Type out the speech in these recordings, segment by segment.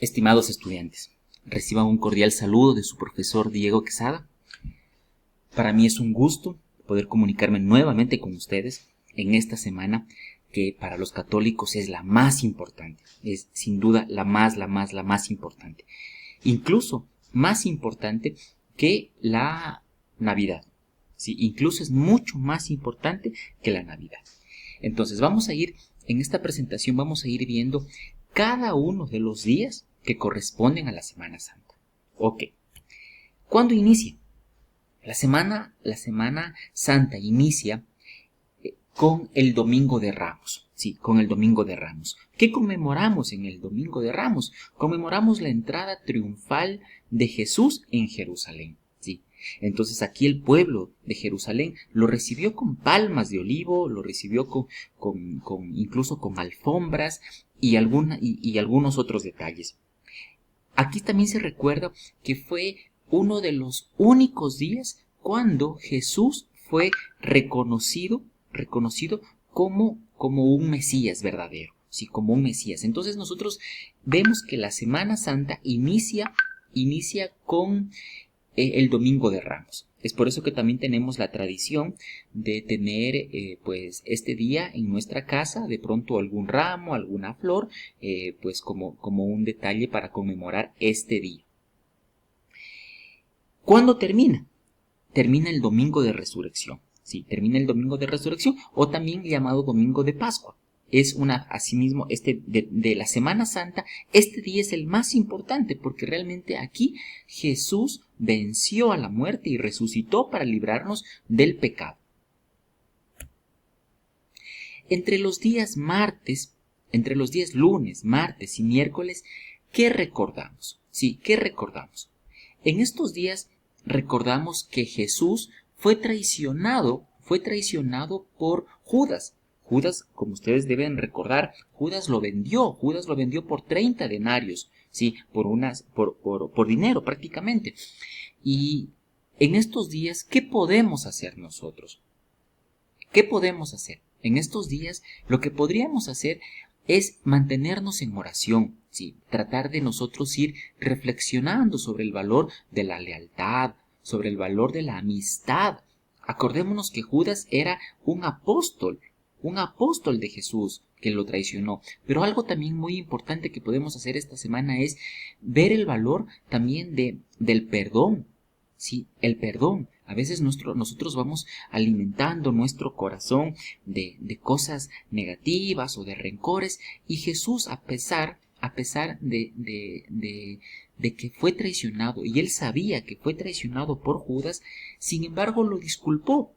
Estimados estudiantes, reciban un cordial saludo de su profesor Diego Quesada. Para mí es un gusto poder comunicarme nuevamente con ustedes en esta semana que para los católicos es la más importante. Es sin duda la más importante. Incluso más importante que la Navidad. Sí, incluso es mucho más importante que la Navidad. Entonces en esta presentación vamos a ir viendo cada uno de los días que corresponden a la Semana Santa. Ok. ¿Cuándo inicia? La Semana Santa inicia con el Domingo de Ramos. Sí, con el Domingo de Ramos. ¿Qué conmemoramos en el Domingo de Ramos? Conmemoramos la entrada triunfal de Jesús en Jerusalén. Sí. Entonces aquí el pueblo de Jerusalén lo recibió con palmas de olivo, lo recibió incluso con alfombras y algunos otros detalles. Aquí también se recuerda que fue uno de los únicos días cuando Jesús fue reconocido como un Mesías verdadero, sí, como un Mesías. Entonces nosotros vemos que la Semana Santa inicia con el Domingo de Ramos. Es por eso que también tenemos la tradición de tener pues este día en nuestra casa, de pronto algún ramo, alguna flor, pues como un detalle para conmemorar este día. ¿Cuándo termina? Termina el Domingo de Resurrección. Sí, termina el Domingo de Resurrección o también llamado Domingo de Pascua. Asimismo, de la Semana Santa, este día es el más importante porque realmente aquí Jesús venció a la muerte y resucitó para librarnos del pecado. Entre los días lunes, martes y miércoles, ¿qué recordamos? Sí, ¿qué recordamos? En estos días recordamos que Jesús fue traicionado por Judas. Judas, como ustedes deben recordar, Judas lo vendió por 30 denarios, sí, por dinero prácticamente. Y en estos días, ¿qué podemos hacer nosotros? ¿Qué podemos hacer? En estos días, lo que podríamos hacer es mantenernos en oración, sí, tratar de nosotros ir reflexionando sobre el valor de la lealtad, sobre el valor de la amistad. Acordémonos que Judas era un apóstol de Jesús que lo traicionó. Pero algo también muy importante que podemos hacer esta semana es ver el valor también del perdón. Sí, el perdón. A veces nosotros vamos alimentando nuestro corazón de cosas negativas o de rencores, y Jesús, a pesar de que fue traicionado, y él sabía que fue traicionado por Judas, sin embargo lo disculpó.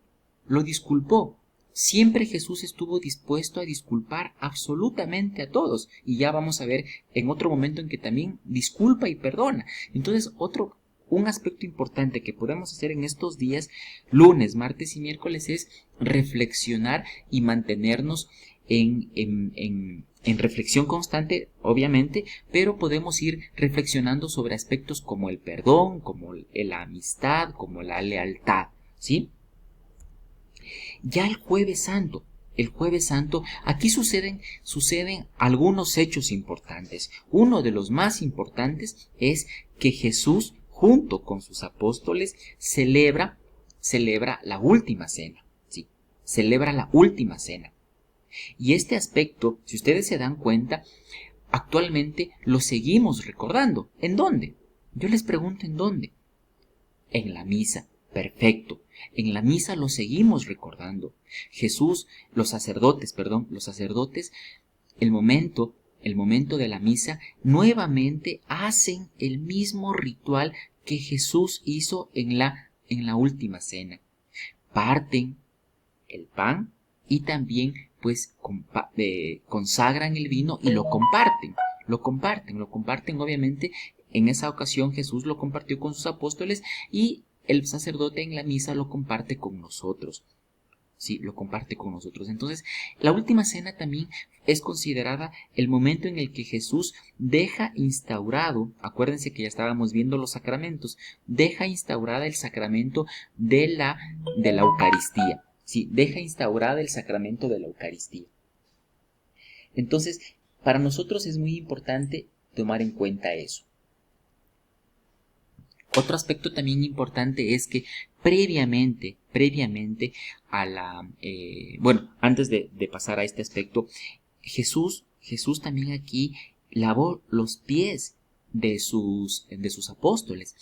Siempre Jesús estuvo dispuesto a disculpar absolutamente a todos, y ya vamos a ver en otro momento en que también disculpa y perdona. Entonces, un aspecto importante que podemos hacer en estos días, lunes, martes y miércoles, es reflexionar y mantenernos en reflexión constante, obviamente, pero podemos ir reflexionando sobre aspectos como el perdón, como la amistad, como la lealtad, ¿sí? Ya el Jueves Santo, aquí suceden algunos hechos importantes. Uno de los más importantes es que Jesús, junto con sus apóstoles, celebra la última cena. ¿Sí? Celebra la última cena. Y este aspecto, si ustedes se dan cuenta, actualmente lo seguimos recordando. ¿En dónde? Yo les pregunto, ¿en dónde? En la misa. Perfecto. En la misa lo seguimos recordando. Los sacerdotes, el momento de la misa, nuevamente hacen el mismo ritual que Jesús hizo en la última cena. Parten el pan y también pues consagran el vino y lo comparten. Lo comparten obviamente. En esa ocasión Jesús lo compartió con sus apóstoles y el sacerdote en la misa lo comparte con nosotros. Sí, lo comparte con nosotros. Entonces, la última cena también es considerada el momento en el que Jesús deja instaurado, acuérdense que ya estábamos viendo los sacramentos, deja instaurada el sacramento de la Eucaristía. Sí, deja instaurada el sacramento de la Eucaristía. Entonces, para nosotros es muy importante tomar en cuenta eso. Otro aspecto también importante es que previamente a la, antes de pasar a este aspecto, Jesús también aquí lavó los pies de sus apóstoles.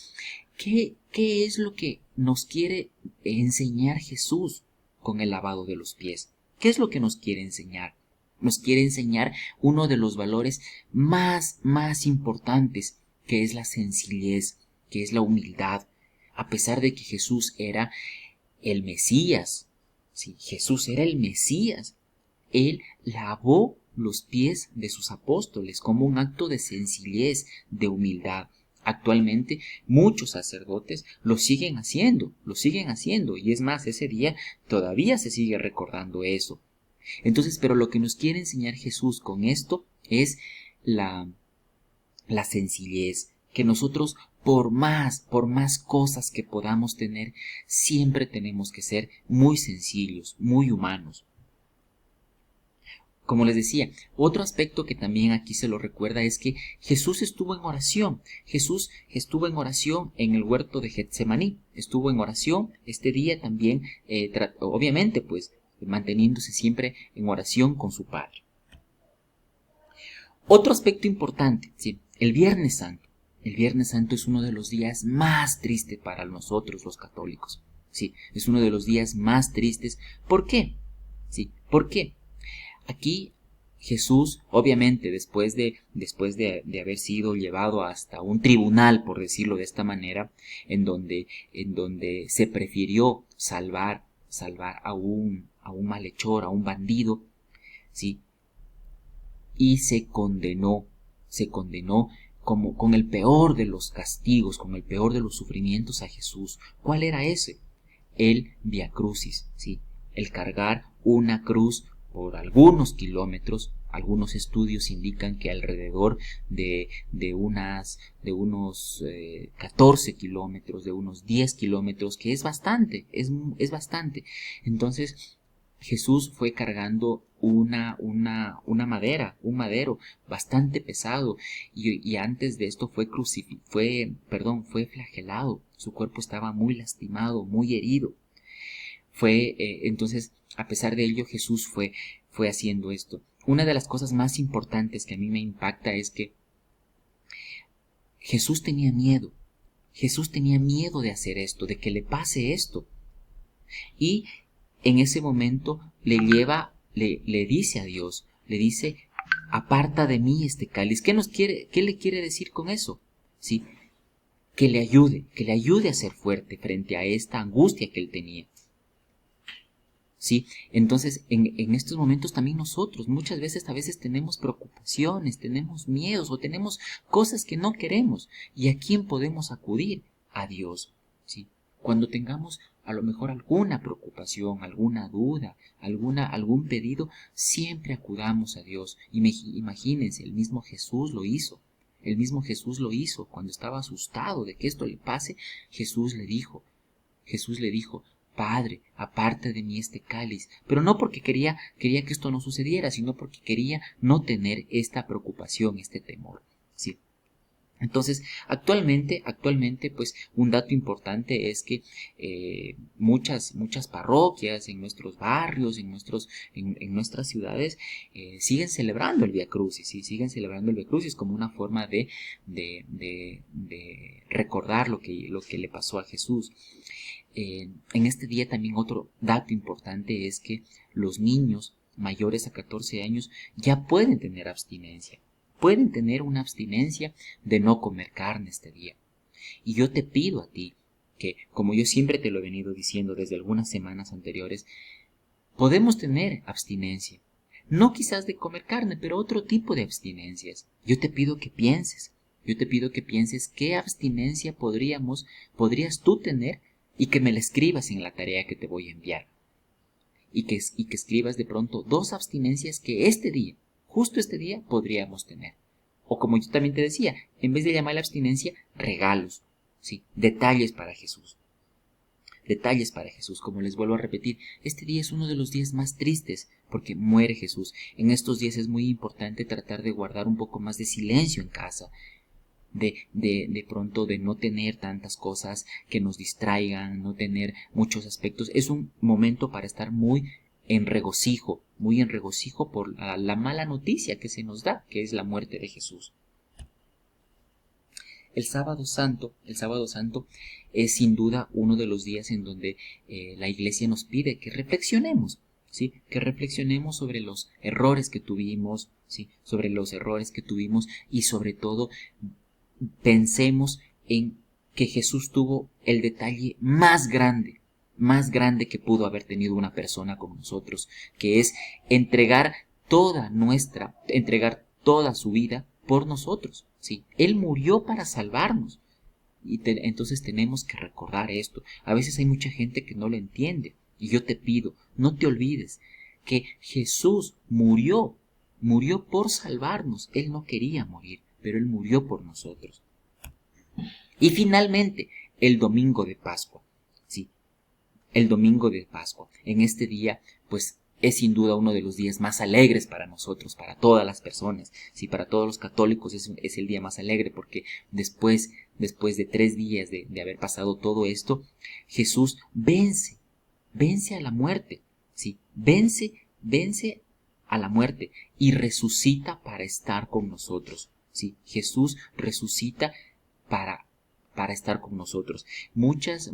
¿Qué es lo que nos quiere enseñar Jesús con el lavado de los pies? ¿Qué es lo que nos quiere enseñar? Nos quiere enseñar uno de los valores más importantes, que es la sencillez, que es la humildad. A pesar de que Jesús era el Mesías, sí, Jesús era el Mesías, Él lavó los pies de sus apóstoles como un acto de sencillez, de humildad. Actualmente muchos sacerdotes lo siguen haciendo, y es más, ese día todavía se sigue recordando eso. Entonces, pero lo que nos quiere enseñar Jesús con esto es la sencillez, que nosotros por más cosas que podamos tener, siempre tenemos que ser muy sencillos, muy humanos. Como les decía, otro aspecto que también aquí se lo recuerda es que Jesús estuvo en oración. Jesús estuvo en oración en el huerto de Getsemaní. Estuvo en oración este día también, obviamente, pues, manteniéndose siempre en oración con su Padre. Otro aspecto importante, ¿sí? El Viernes Santo. El Viernes Santo es uno de los días más tristes para nosotros los católicos. Sí, es uno de los días más tristes. ¿Por qué? Sí, ¿por qué? Aquí Jesús, obviamente, después de haber sido llevado hasta un tribunal, por decirlo de esta manera, en donde se prefirió salvar a un malhechor, a un bandido, ¿sí? Y se condenó como con el peor de los castigos, con el peor de los sufrimientos a Jesús. ¿Cuál era ese? El Vía Crucis, ¿sí? El cargar una cruz por algunos kilómetros. Algunos estudios indican que alrededor de unos 14 kilómetros, de unos 10 kilómetros, que es bastante, es bastante. Entonces, Jesús fue cargando una madera, un madero bastante pesado, y antes de esto fue flagelado. Su cuerpo estaba muy lastimado, muy herido. Entonces, a pesar de ello, Jesús fue haciendo esto. Una de las cosas más importantes que a mí me impacta es que Jesús tenía miedo. Jesús tenía miedo de hacer esto, de que le pase esto. Y en ese momento le dice a Dios, le dice: aparta de mí este cáliz. ¿Qué le quiere decir con eso? ¿Sí? Que le ayude a ser fuerte frente a esta angustia que él tenía. ¿Sí? Entonces, en estos momentos también nosotros, muchas veces, tenemos preocupaciones, tenemos miedos o tenemos cosas que no queremos. ¿Y a quién podemos acudir? A Dios, ¿sí? Cuando tengamos a lo mejor alguna preocupación, alguna duda, algún pedido, siempre acudamos a Dios. Imagínense, el mismo Jesús lo hizo. Cuando estaba asustado de que esto le pase. Jesús le dijo: Padre, aparte de mí este cáliz. Pero no porque quería que esto no sucediera, sino porque quería no tener esta preocupación, este temor, ¿sí? Entonces, actualmente, pues, un dato importante es que muchas parroquias en nuestros barrios, en nuestras ciudades, siguen celebrando el Vía Crucis, ¿sí? Siguen celebrando el Vía Crucis como una forma de recordar lo que le pasó a Jesús. En este día también otro dato importante es que los niños mayores a 14 años ya pueden tener abstinencia. Pueden tener una abstinencia de no comer carne este día. Y yo te pido a ti que, como yo siempre te lo he venido diciendo desde algunas semanas anteriores, podemos tener abstinencia. No quizás de comer carne, pero otro tipo de abstinencias. Yo te pido que pienses qué abstinencia podrías tú tener, y que me la escribas en la tarea que te voy a enviar. Y que escribas de pronto 2 abstinencias que justo este día, podríamos tener. O como yo también te decía, en vez de llamarla abstinencia, regalos, ¿sí? Detalles para Jesús. detalles para Jesús. Como les vuelvo a repetir, este día es uno de los días más tristes porque muere Jesús. En estos días es muy importante tratar de guardar un poco más de silencio en casa. De pronto de no tener tantas cosas que nos distraigan, no tener muchos aspectos. Es un momento para estar muy en regocijo por la mala noticia que se nos da, que es la muerte de Jesús. El sábado santo es sin duda uno de los días en donde la Iglesia nos pide que reflexionemos, ¿sí? Que reflexionemos sobre los errores que tuvimos, ¿sí? Sobre los errores que tuvimos y sobre todo pensemos en que Jesús tuvo el detalle más grande que pudo haber tenido una persona con nosotros, que es entregar toda su vida por nosotros, ¿sí? Él murió para salvarnos. Entonces tenemos que recordar esto. A veces hay mucha gente que no lo entiende. Y yo te pido, no te olvides que Jesús murió por salvarnos. Él no quería morir, pero Él murió por nosotros. Y finalmente, el domingo de Pascua. Sí, el domingo de Pascua. En este día, pues es sin duda uno de los días más alegres para nosotros, para todas las personas. Sí, para todos los católicos es el día más alegre porque después de 3 días de haber pasado todo esto, Jesús vence a la muerte. Sí, vence a la muerte y resucita para estar con nosotros. Sí, Jesús resucita para estar con nosotros. Muchas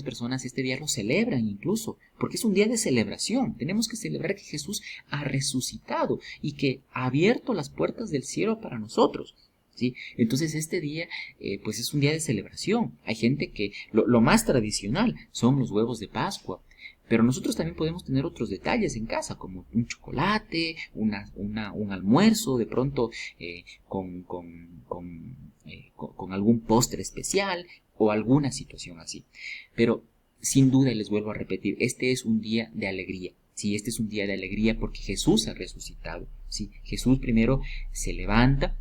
personas este día lo celebran incluso, porque es un día de celebración. Tenemos que celebrar que Jesús ha resucitado y que ha abierto las puertas del cielo para nosotros. ¿Sí? Entonces este día pues es un día de celebración. Hay gente que lo más tradicional son los huevos de Pascua. Pero nosotros también podemos tener otros detalles en casa, como un chocolate, un almuerzo, de pronto con algún postre especial o alguna situación así. Pero sin duda, les vuelvo a repetir, este es un día de alegría. Sí, este es un día de alegría porque Jesús ha resucitado. Sí, Jesús primero se levanta,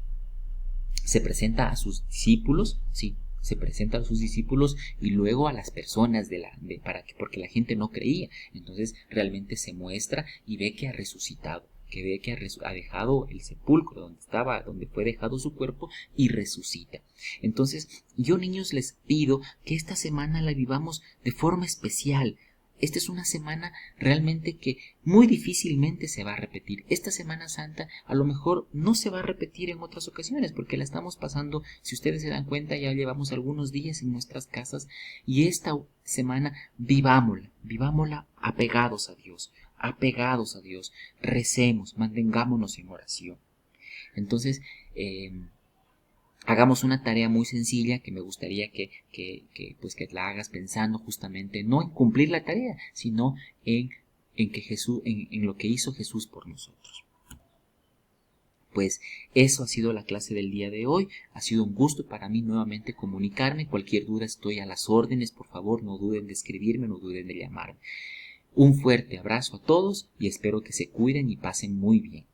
se presenta a sus discípulos, sí, se presenta a sus discípulos y luego a las personas porque la gente no creía. Entonces realmente se muestra y ve que ha resucitado, que ve que ha dejado el sepulcro donde fue dejado su cuerpo y resucita. Entonces yo, niños, les pido que esta semana la vivamos de forma especial. Esta es una semana realmente que muy difícilmente se va a repetir. Esta Semana Santa a lo mejor no se va a repetir en otras ocasiones porque la estamos pasando, si ustedes se dan cuenta, ya llevamos algunos días en nuestras casas y esta semana vivámosla apegados a Dios, recemos, mantengámonos en oración. Entonces, hagamos una tarea muy sencilla que me gustaría que la hagas pensando justamente no en cumplir la tarea, sino en que Jesús, en lo que hizo Jesús por nosotros. Pues eso ha sido la clase del día de hoy. Ha sido un gusto para mí nuevamente comunicarme. Cualquier duda estoy a las órdenes. Por favor, no duden de escribirme, no duden de llamarme. Un fuerte abrazo a todos y espero que se cuiden y pasen muy bien.